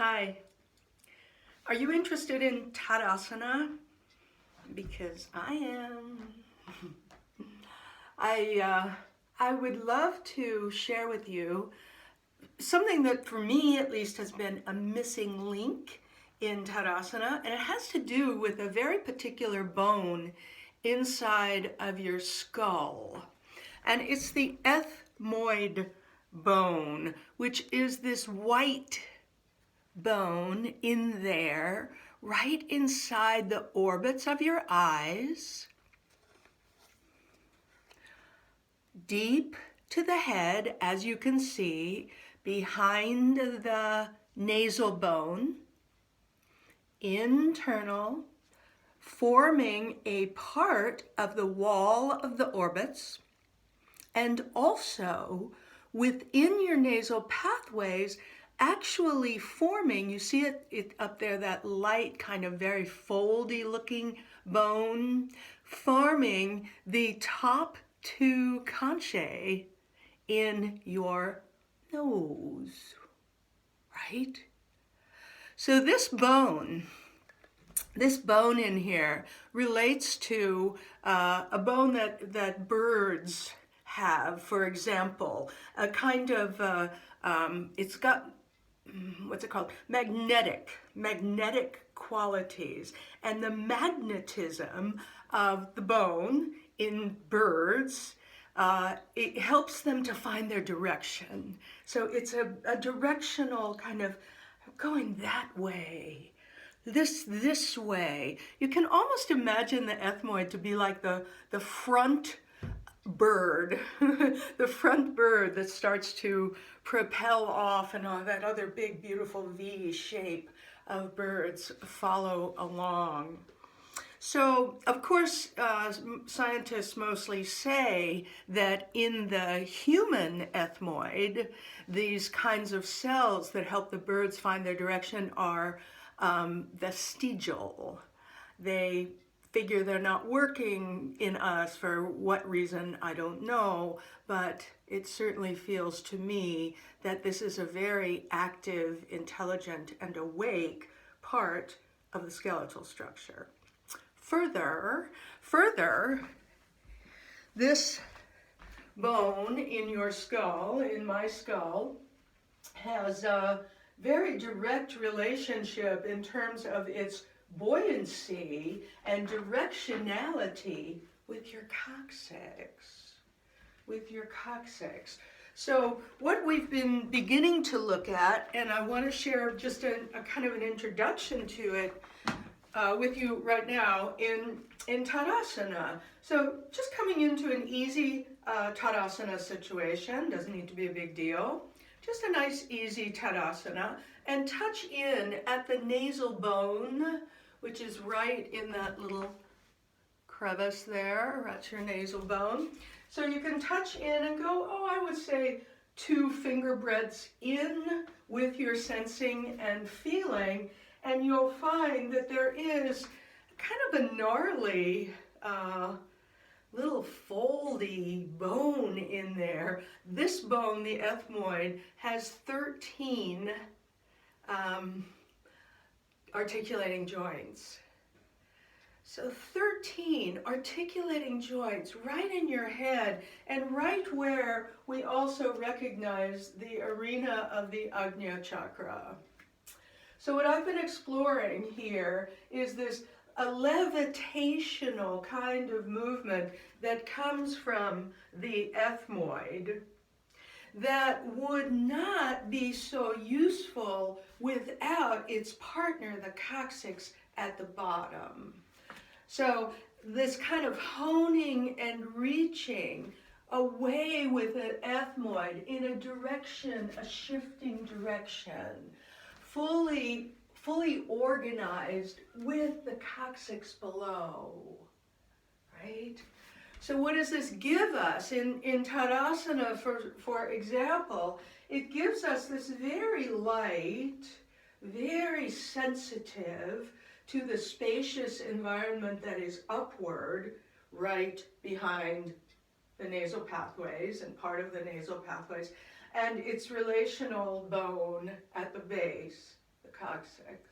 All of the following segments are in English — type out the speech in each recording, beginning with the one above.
Hi. Are you interested in Tadasana? Because I am. I would love to share with you something that for me at least has been a missing link in Tadasana, and it has to do with a very particular bone inside of your skull. And it's the ethmoid bone, which is this white bone in there, right inside the orbits of your eyes, deep to the head, as you can see, behind the nasal bone, internal, forming a part of the wall of the orbits, and also within your nasal pathways, actually forming, you see it up there, that light kind of very foldy looking bone, forming the top two conchae in your nose, right? So this bone in here relates to a bone that birds have, for example, a kind of, it's got, what's it called, magnetic qualities. And the magnetism of the bone in birds, it helps them to find their direction. So it's a directional kind of going that way, this way. You can almost imagine the ethmoid to be like the front bird, the front bird that starts to propel off, and all that other big beautiful V shape of birds follow along. So, of course, scientists mostly say that in the human ethmoid, these kinds of cells that help the birds find their direction are vestigial. They figure they're not working in us. For what reason, I don't know, but it certainly feels to me that this is a very active, intelligent, and awake part of the skeletal structure. Further, this bone in your skull, in my skull, has a very direct relationship in terms of its buoyancy and directionality with your coccyx. So what we've been beginning to look at, and I want to share just a kind of an introduction to it with you right now in Tadasana. So just coming into an easy Tadasana situation, doesn't need to be a big deal. Just a nice easy Tadasana, and touch in at the nasal bone, which is right in that little crevice there. That's your nasal bone. So you can touch in and go, I would say 2 finger breadths in with your sensing and feeling, and you'll find that there is kind of a gnarly little foldy bone in there. This bone, the ethmoid, has 13 articulating joints. So 13 articulating joints right in your head, and right where we also recognize the arena of the Ajna chakra. So what I've been exploring here is this a levitational kind of movement that comes from the ethmoid that would not be so useful without its partner, the coccyx, at the bottom. So this kind of honing and reaching away with an ethmoid in a direction, a shifting direction, fully organized with the coccyx below, right? So what does this give us? In Tadasana, for example, it gives us this very light, very sensitive to the spacious environment that is upward, right behind the nasal pathways and part of the nasal pathways, and its relational bone at the base. the coccyx.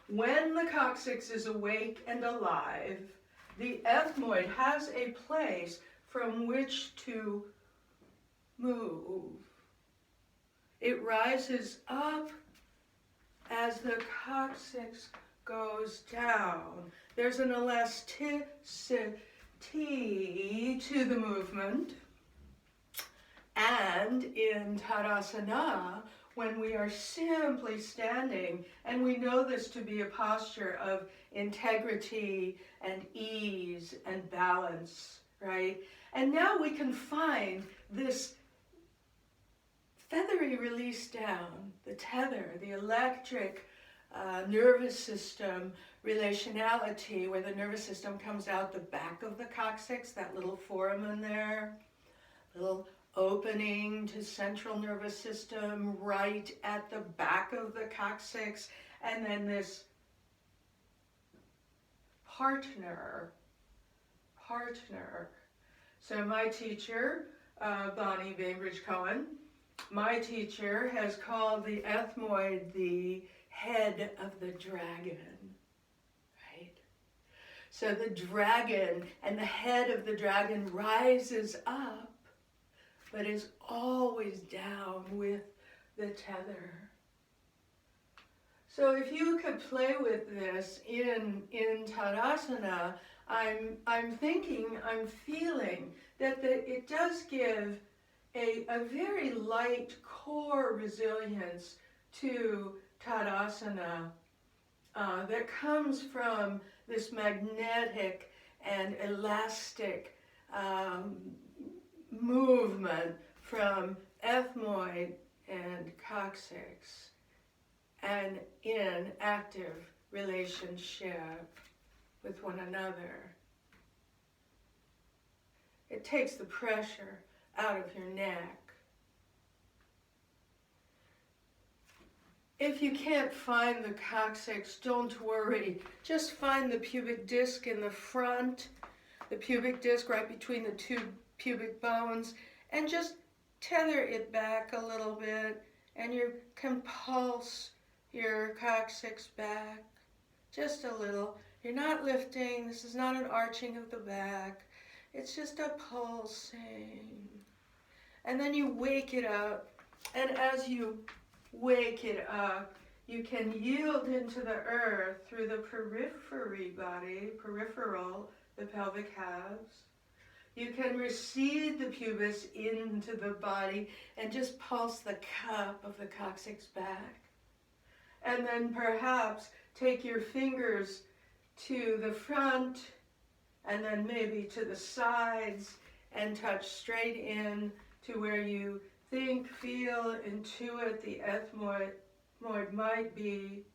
When the coccyx is awake and alive, the ethmoid has a place from which to move. It rises up as the coccyx goes down. There's an elasticity to the movement. And in Tadasana, when we are simply standing, and we know this to be a posture of integrity and ease and balance, right? And now we can find this feathery release down, the tether, the electric nervous system relationality, where the nervous system comes out the back of the coccyx, that little foramen there, little opening to central nervous system right at the back of the coccyx, and then this partner. So my teacher, Bonnie Bainbridge Cohen, my teacher has called the ethmoid the head of the dragon, right? So the dragon and the head of the dragon rises up, but is always down with the tether. So if you could play with this in Tadasana, I'm feeling that it does give a very light core resilience to Tadasana that comes from this magnetic and elastic movement from ethmoid and coccyx, and in active relationship with one another. It takes the pressure out of your neck. If you can't find the coccyx, don't worry. Just find the pubic disc in the front, the pubic disc right between the two pubic bones, and just tether it back a little bit, and you can pulse your coccyx back just a little. You're not lifting. This is not an arching of the back. It's just a pulsing. And then you wake it up, and as you wake it up, you can yield into the earth through the peripheral, the pelvic halves. You can recede the pubis into the body and just pulse the cup of the coccyx back. And then perhaps take your fingers to the front and then maybe to the sides and touch straight in to where you think, feel, intuit the ethmoid might be.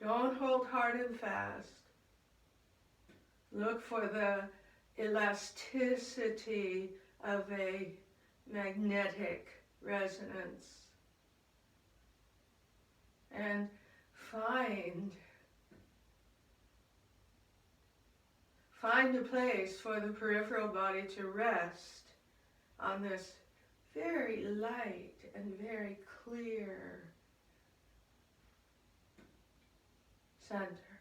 Don't hold hard and fast. Look for the elasticity of a magnetic resonance. And find a place for the peripheral body to rest on this very light and very clear center.